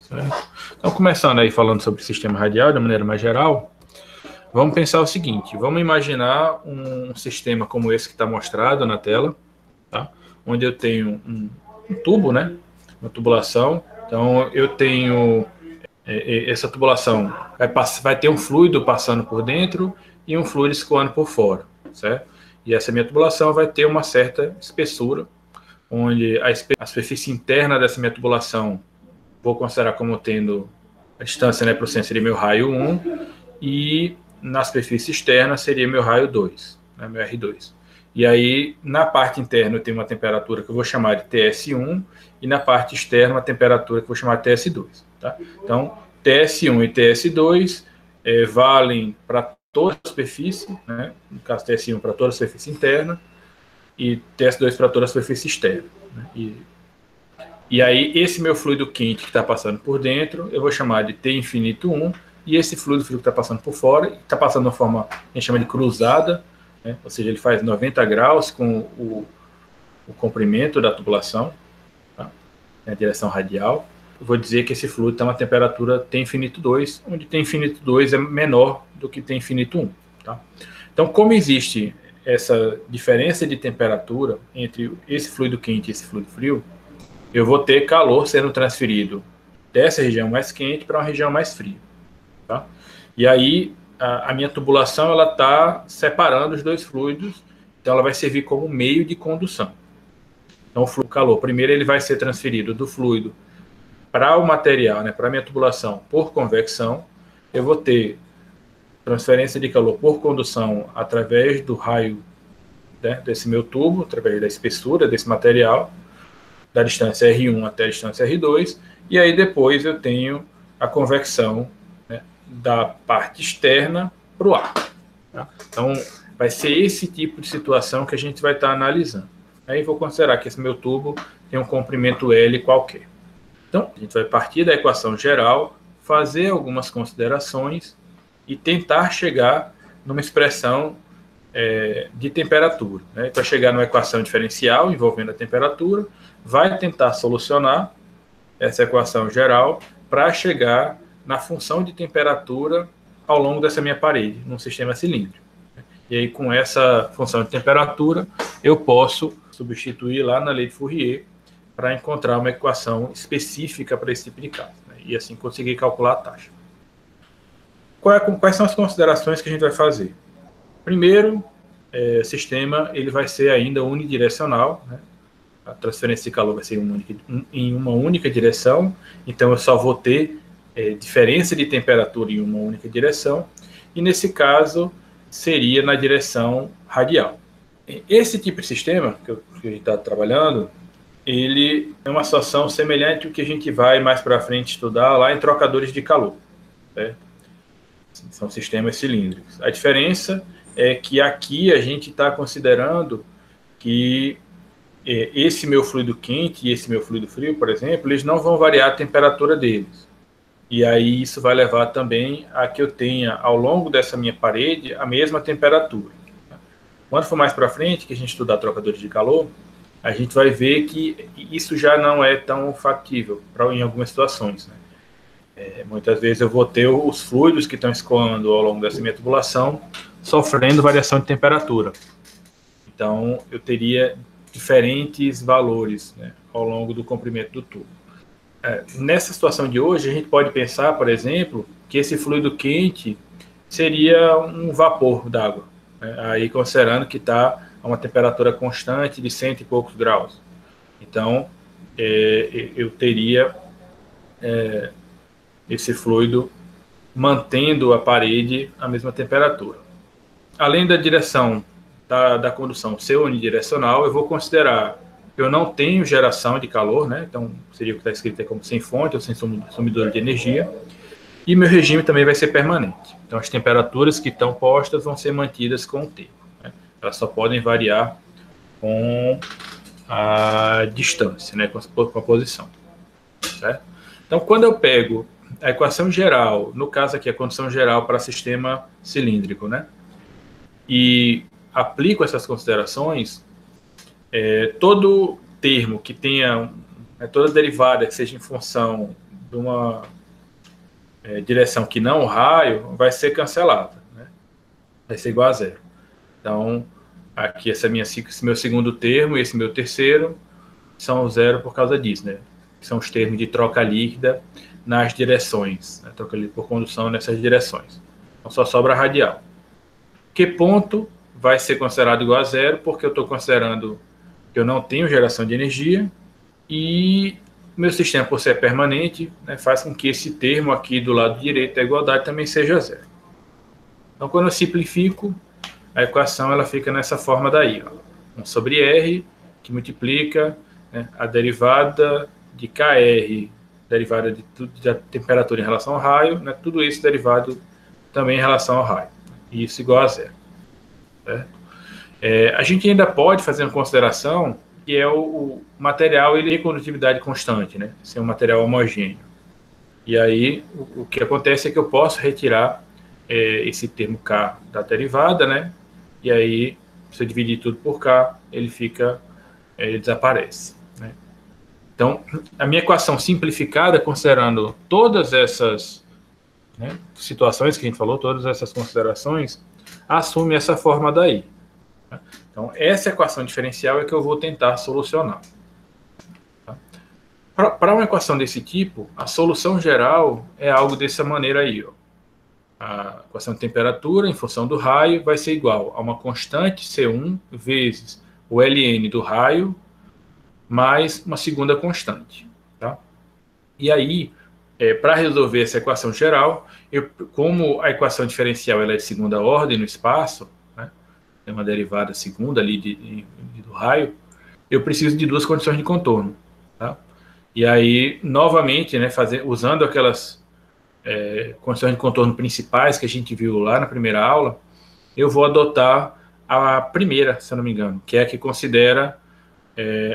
Certo? Então, começando aí falando sobre o sistema radial de maneira mais geral, vamos pensar o seguinte: vamos imaginar um sistema como esse que está mostrado na tela, tá? Onde eu tenho um tubo, né? Uma tubulação. Então, eu tenho essa tubulação, vai ter um fluido passando por dentro e um fluido escoando por fora, certo? E essa minha tubulação vai ter uma certa espessura, onde a superfície interna dessa minha tubulação vou considerar como tendo a distância, né, para o centro seria meu raio 1, e na superfície externa seria meu raio 2, né, meu R2. E aí, na parte interna, eu tenho uma temperatura que eu vou chamar de TS1, e na parte externa, uma temperatura que eu vou chamar de TS2. Tá? Então, TS1 e TS2 valem para toda a superfície, né? No caso, TS1 para toda a superfície interna, e TS2 para toda a superfície externa. Né? E aí, esse meu fluido quente que está passando por dentro, eu vou chamar de T infinito 1, e esse fluido frio que está passando por fora, está passando de uma forma que a gente chama de cruzada, né? Ou seja, ele faz 90 graus com o comprimento da tubulação, tá? Na direção radial. Eu vou dizer que esse fluido tem uma temperatura T infinito 2, onde T infinito 2 é menor do que T infinito 1. Tá? Então, como existe essa diferença de temperatura entre esse fluido quente e esse fluido frio, eu vou ter calor sendo transferido dessa região mais quente para uma região mais fria. Tá? E aí, a minha tubulação ela está separando os dois fluidos, então ela vai servir como meio de condução. Então, o calor, primeiro ele vai ser transferido do fluido para o material, né, para a minha tubulação, por convecção. Eu vou ter transferência de calor por condução através do raio, né, desse meu tubo, através da espessura desse material, da distância R1 até a distância R2, e aí depois eu tenho a convecção, né, da parte externa para o ar. Tá? Então, vai ser esse tipo de situação que a gente vai estar analisando. Aí vou considerar que esse meu tubo tem um comprimento L qualquer. Então, a gente vai partir da equação geral, fazer algumas considerações e tentar chegar numa expressão de temperatura. Né? Para chegar numa equação diferencial envolvendo a temperatura, vai tentar solucionar essa equação geral para chegar na função de temperatura ao longo dessa minha parede, num sistema cilíndrico. E aí, com essa função de temperatura, eu posso substituir lá na lei de Fourier para encontrar uma equação específica para esse tipo de caso, né? E assim conseguir calcular a taxa. Quais são as considerações que a gente vai fazer? Primeiro, o sistema ele vai ser ainda unidirecional, né? A transferência de calor vai ser em uma única direção, então eu só vou ter diferença de temperatura em uma única direção, e nesse caso seria na direção radial. Esse tipo de sistema que a gente está trabalhando, ele é uma situação semelhante ao que a gente vai mais para frente estudar lá em trocadores de calor, certo? São sistemas cilíndricos. A diferença é que aqui a gente está considerando que esse meu fluido quente e esse meu fluido frio, por exemplo, eles não vão variar a temperatura deles. E aí isso vai levar também a que eu tenha, ao longo dessa minha parede, a mesma temperatura. Quando for mais para frente, que a gente estudar trocadores de calor, a gente vai ver que isso já não é tão factível em algumas situações, né? Muitas vezes eu vou ter os fluidos que estão escoando ao longo dessa minha tubulação sofrendo variação de temperatura. Então, eu teria diferentes valores, né, ao longo do comprimento do tubo. Nessa situação de hoje, a gente pode pensar, por exemplo, que esse fluido quente seria um vapor d'água, né, aí considerando que está a uma temperatura constante de 100 e poucos graus. Então, eu teria esse fluido mantendo a parede à mesma temperatura. Além da direção da condução ser unidirecional, eu vou considerar que eu não tenho geração de calor, né? Então seria o que está escrito aí como sem fonte ou sem consumidor de energia, e meu regime também vai ser permanente. Então as temperaturas que estão postas vão ser mantidas com o tempo, né? Elas só podem variar com a distância, né? Com a posição, certo? Então quando eu pego a equação geral, no caso aqui a condição geral para sistema cilíndrico, né, e aplico essas considerações, todo termo que tenha, toda derivada que seja em função direção que não o raio, vai ser cancelada, né? Vai ser igual a zero. Então, aqui esse meu segundo termo e esse meu terceiro são zero por causa disso, né? São os termos de troca líquida nas direções, né? Troca líquida por condução nessas direções. Então, só sobra a radial. Que ponto vai ser considerado igual a zero? Porque eu estou considerando que eu não tenho geração de energia e meu sistema, por ser permanente, né, faz com que esse termo aqui do lado direito da igualdade também seja zero. Então, quando eu simplifico, a equação ela fica nessa forma daí, ó. 1 sobre R, que multiplica, né, a derivada de KR, derivada de tudo da temperatura em relação ao raio, né, tudo isso derivado também em relação ao raio. E isso igual a zero. Certo? A gente ainda pode fazer uma consideração que é o material ele tem condutividade constante, né? Ser um material homogêneo. E aí o que acontece é que eu posso retirar esse termo K da derivada, né? E aí, se eu dividir tudo por K, ele desaparece, né? Então, a minha equação simplificada, considerando todas essas, né, situações que a gente falou, todas essas considerações, assume essa forma daí. Então, essa equação diferencial é que eu vou tentar solucionar. Para uma equação desse tipo, a solução geral é algo dessa maneira aí, ó. A equação de temperatura em função do raio vai ser igual a uma constante C1 vezes o ln do raio mais uma segunda constante. Tá? E aí, para resolver essa equação geral, como a equação diferencial ela é de segunda ordem no espaço, né, tem uma derivada segunda ali do raio, eu preciso de duas condições de contorno. Tá? E aí, novamente, né, usando aquelas condições de contorno principais que a gente viu lá na primeira aula, eu vou adotar a primeira, se eu não me engano, que é a que considera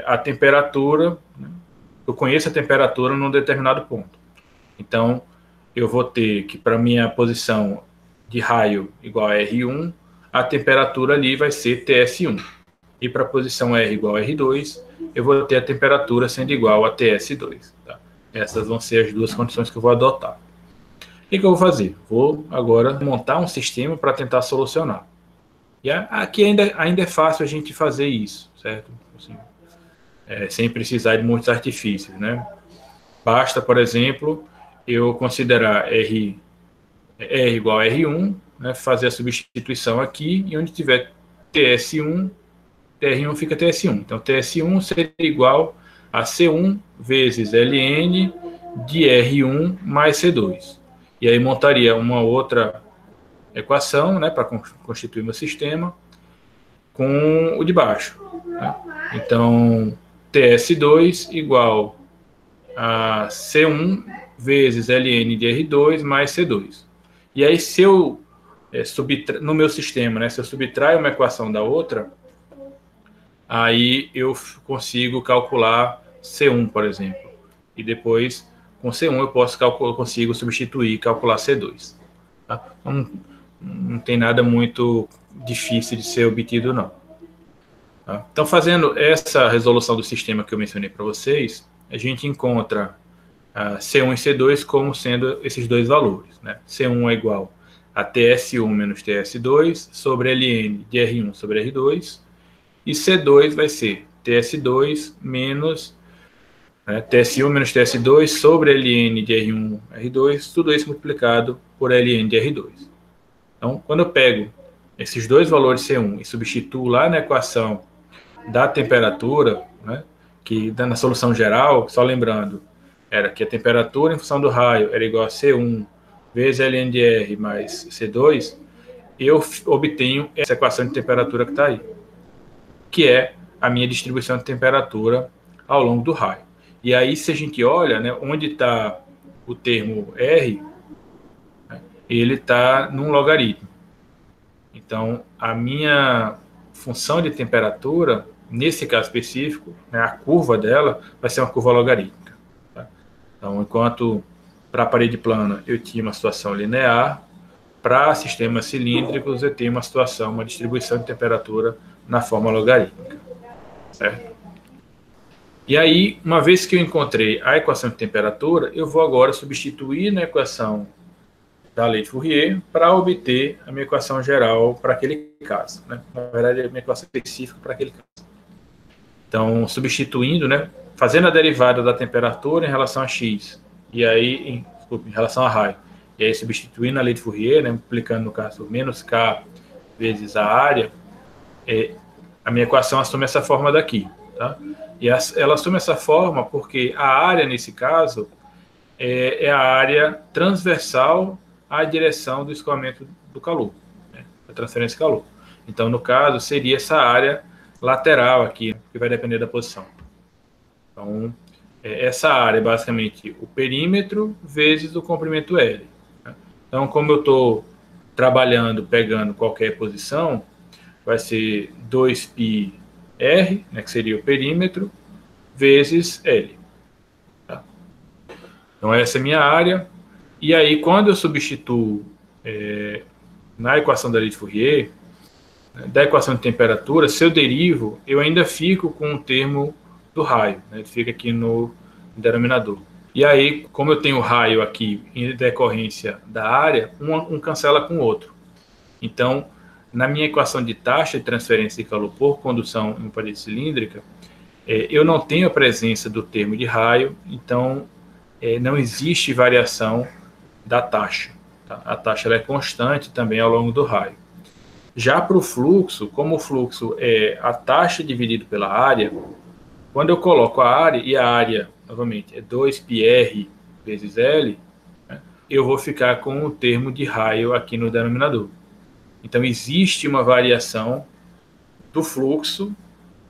a temperatura, né? Eu conheço a temperatura num determinado ponto. Então, eu vou ter que, para minha posição de raio igual a R1, a temperatura ali vai ser TS1. E para a posição R igual a R2, eu vou ter a temperatura sendo igual a TS2. Tá? Essas vão ser as duas condições que eu vou adotar. O que eu vou fazer? Vou agora montar um sistema para tentar solucionar. E aqui ainda é fácil a gente fazer isso, certo? Assim, sem precisar de muitos artifícios, né? Basta, por exemplo, eu considerar R igual a R1, né, fazer a substituição aqui, e onde tiver TS1, TR1 fica TS1. Então, TS1 seria igual a C1 vezes Ln de R1 mais C2. E aí montaria uma outra equação, né, para constituir meu sistema, com o de baixo. Né? Então, TS2 igual a C1 vezes Ln de R2 mais C2. E aí, se eu no meu sistema, né, se eu subtraio uma equação da outra, aí eu consigo calcular C1, por exemplo. E depois, com C1, eu consigo substituir e calcular C2. Tá? Não tem nada muito difícil de ser obtido, não. Tá? Então, fazendo essa resolução do sistema que eu mencionei para vocês, a gente encontra C1 e C2 como sendo esses dois valores. Né? C1 é igual a TS1 menos TS2 sobre Ln de R1 sobre R2, e C2 vai ser TS2 menos TS1 menos TS2 sobre Ln de R1 R2, tudo isso multiplicado por Ln de R2. Então, quando eu pego esses dois valores C1 e substituo lá na equação da temperatura, né, que na solução geral, só lembrando, era que a temperatura em função do raio era igual a C1 vezes Ln de R mais C2, eu obtenho essa equação de temperatura que está aí, que é a minha distribuição de temperatura ao longo do raio. E aí, se a gente olha, né, onde está o termo R, né, ele está num logaritmo. Então, a minha função de temperatura, nesse caso específico, né, a curva dela vai ser uma curva logarítmica. Tá? Então, enquanto para a parede plana eu tinha uma situação linear, para sistemas cilíndricos eu tenho uma distribuição de temperatura na forma logarítmica. Certo? E aí, uma vez que eu encontrei a equação de temperatura, eu vou agora substituir na equação da lei de Fourier para obter a minha equação geral para aquele caso, né? Na verdade, a minha equação específica para aquele caso. Então, substituindo, né, fazendo a derivada da temperatura em relação a x, e aí, em relação a raio, e aí substituindo a lei de Fourier, né, multiplicando, no caso, menos k vezes a área, a minha equação assume essa forma daqui, tá? E ela assume essa forma porque a área, nesse caso, é a área transversal à direção do escoamento do calor, né, da transferência de calor. Então, no caso, seria essa área lateral aqui, que vai depender da posição. Então, essa área é basicamente o perímetro vezes o comprimento L. Né? Então, como eu estou trabalhando, pegando qualquer posição, vai ser 2πr, né, que seria o perímetro, vezes L. Tá? Então, essa é a minha área. E aí, quando eu substituo na equação da lei de Fourier, da equação de temperatura, se eu derivo, eu ainda fico com o termo do raio, né? Ele fica aqui no denominador. E aí, como eu tenho o raio aqui em decorrência da área, um cancela com o outro. Então, na minha equação de taxa de transferência de calor por condução em parede cilíndrica, eu não tenho a presença do termo de raio, então não existe variação da taxa. Tá? A taxa ela é constante também ao longo do raio. Já para o fluxo, como o fluxo é a taxa dividido pela área, quando eu coloco a área, e a área, novamente, é 2πr vezes L, né, eu vou ficar com o termo de raio aqui no denominador. Então, existe uma variação do fluxo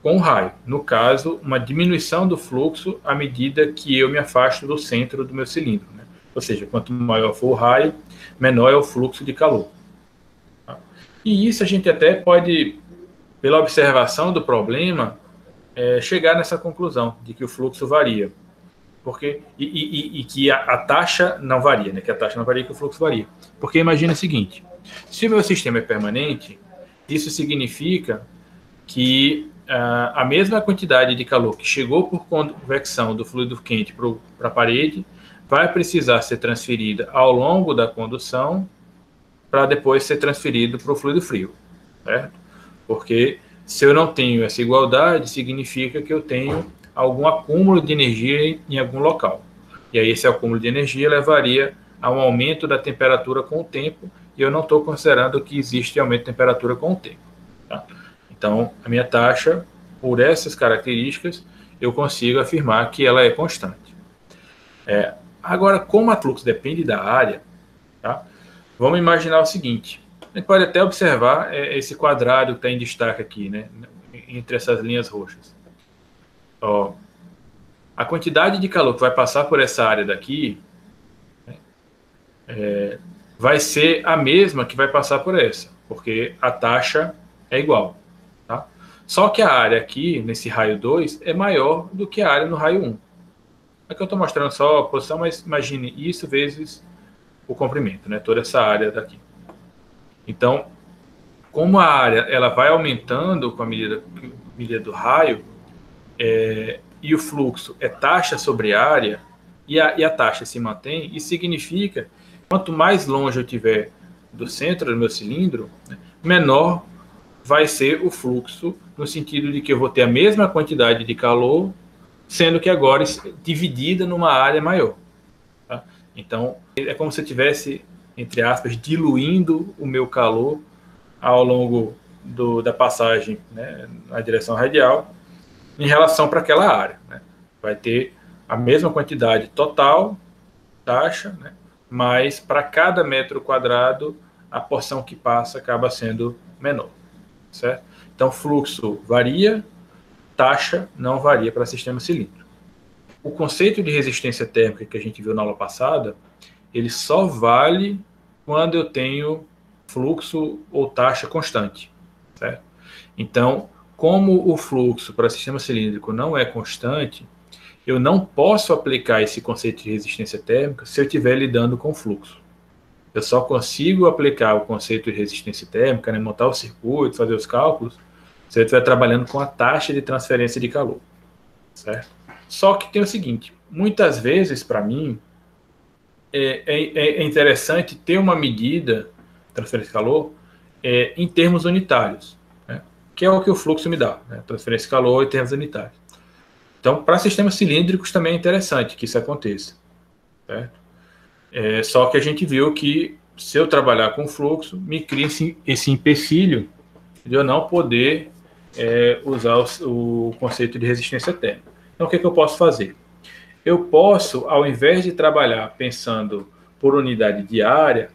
com o raio. No caso, uma diminuição do fluxo à medida que eu me afasto do centro do meu cilindro. Né? Ou seja, quanto maior for o raio, menor é o fluxo de calor. E isso a gente até pode, pela observação do problema, chegar nessa conclusão de que o fluxo varia. E que a taxa não varia, né? Que a taxa não varia e que o fluxo varia. Porque imagina o seguinte, se o meu sistema é permanente, isso significa que a mesma quantidade de calor que chegou por convecção do fluido quente para a parede vai precisar ser transferida ao longo da condução para depois ser transferido para o fluido frio, certo? Porque se eu não tenho essa igualdade, significa que eu tenho algum acúmulo de energia em algum local. E aí esse acúmulo de energia levaria a um aumento da temperatura com o tempo, e eu não estou considerando que existe aumento de temperatura com o tempo. Tá? Então, a minha taxa, por essas características, eu consigo afirmar que ela é constante. Agora, como a fluxo depende da área, tá? Vamos imaginar o seguinte, a gente pode até observar esse quadrado que está em destaque aqui, né, entre essas linhas roxas. Ó, a quantidade de calor que vai passar por essa área daqui vai ser a mesma que vai passar por essa, porque a taxa é igual. Tá? Só que a área aqui, nesse raio 2, é maior do que a área no raio 1. Aqui eu estou mostrando só a posição, mas imagine isso vezes o comprimento, né? Toda essa área daqui. Então, como a área ela vai aumentando com a medida do raio, e o fluxo é taxa sobre área, e a taxa se mantém, isso significa que quanto mais longe eu estiver do centro do meu cilindro, né, menor vai ser o fluxo, no sentido de que eu vou ter a mesma quantidade de calor, sendo que agora dividida numa área maior. Tá? Então, é como se eu estivesse, entre aspas, diluindo o meu calor ao longo da passagem, né, na direção radial, em relação para aquela área. Né? Vai ter a mesma quantidade total, taxa, né, mas para cada metro quadrado, a porção que passa acaba sendo menor. Certo? Então, fluxo varia, taxa não varia para sistema cilíndrico. O conceito de resistência térmica que a gente viu na aula passada, ele só vale quando eu tenho fluxo ou taxa constante. Certo? Então, como o fluxo para sistema cilíndrico não é constante, eu não posso aplicar esse conceito de resistência térmica se eu estiver lidando com fluxo. Eu só consigo aplicar o conceito de resistência térmica, né, montar o circuito, fazer os cálculos, se eu estiver trabalhando com a taxa de transferência de calor. Certo? Só que tem o seguinte, muitas vezes, para mim, é interessante ter uma medida, transferência de calor, em termos unitários, né? Que é o que o fluxo me dá, né? Transferência de calor em termos unitários. Então, para sistemas cilíndricos também é interessante que isso aconteça, certo? Só que a gente viu que se eu trabalhar com fluxo, me cria esse empecilho de eu não poder usar o conceito de resistência térmica. Então, o que eu posso fazer? Eu posso, ao invés de trabalhar pensando por unidade diária,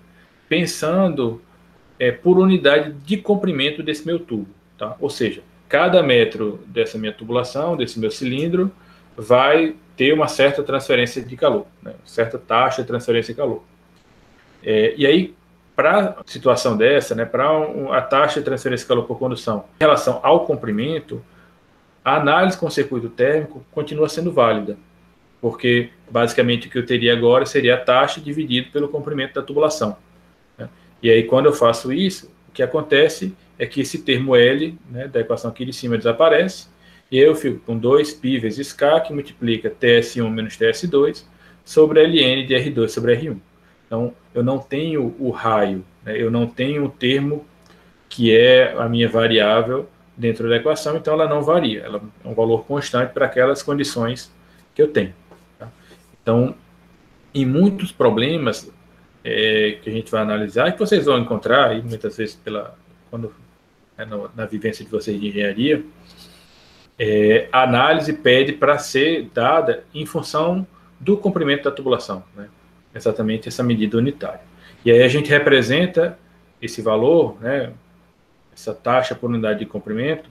pensando por unidade de comprimento desse meu tubo. Tá? Ou seja, cada metro dessa minha tubulação, desse meu cilindro, vai ter uma certa transferência de calor, né? Certa taxa de transferência de calor. E aí, para a situação dessa, né, para a taxa de transferência de calor por condução em relação ao comprimento, a análise com circuito térmico continua sendo válida, porque basicamente o que eu teria agora seria a taxa dividido pelo comprimento da tubulação, né? E aí, quando eu faço isso, o que acontece é que esse termo L, né, da equação aqui de cima, desaparece, e aí eu fico com 2π vezes K, que multiplica TS1 menos TS2, sobre Ln de R2 sobre R1. Então, eu não tenho o raio, né, eu não tenho o termo que é a minha variável dentro da equação, então ela não varia, ela é um valor constante para aquelas condições que eu tenho. Tá? Então, em muitos problemas que a gente vai analisar, que vocês vão encontrar aí, muitas vezes na vivência de vocês de engenharia, a análise pede para ser dada em função do comprimento da tubulação, né? Exatamente essa medida unitária. E aí a gente representa esse valor, né, essa taxa por unidade de comprimento,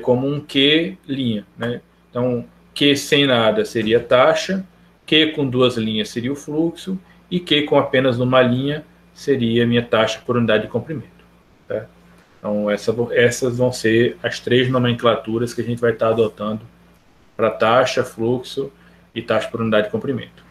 como um Q linha, né? Então, Q sem nada seria taxa, Q com duas linhas seria o fluxo, e Q com apenas uma linha seria a minha taxa por unidade de comprimento. Tá? Então, essas vão ser as três nomenclaturas que a gente vai estar adotando para taxa, fluxo e taxa por unidade de comprimento.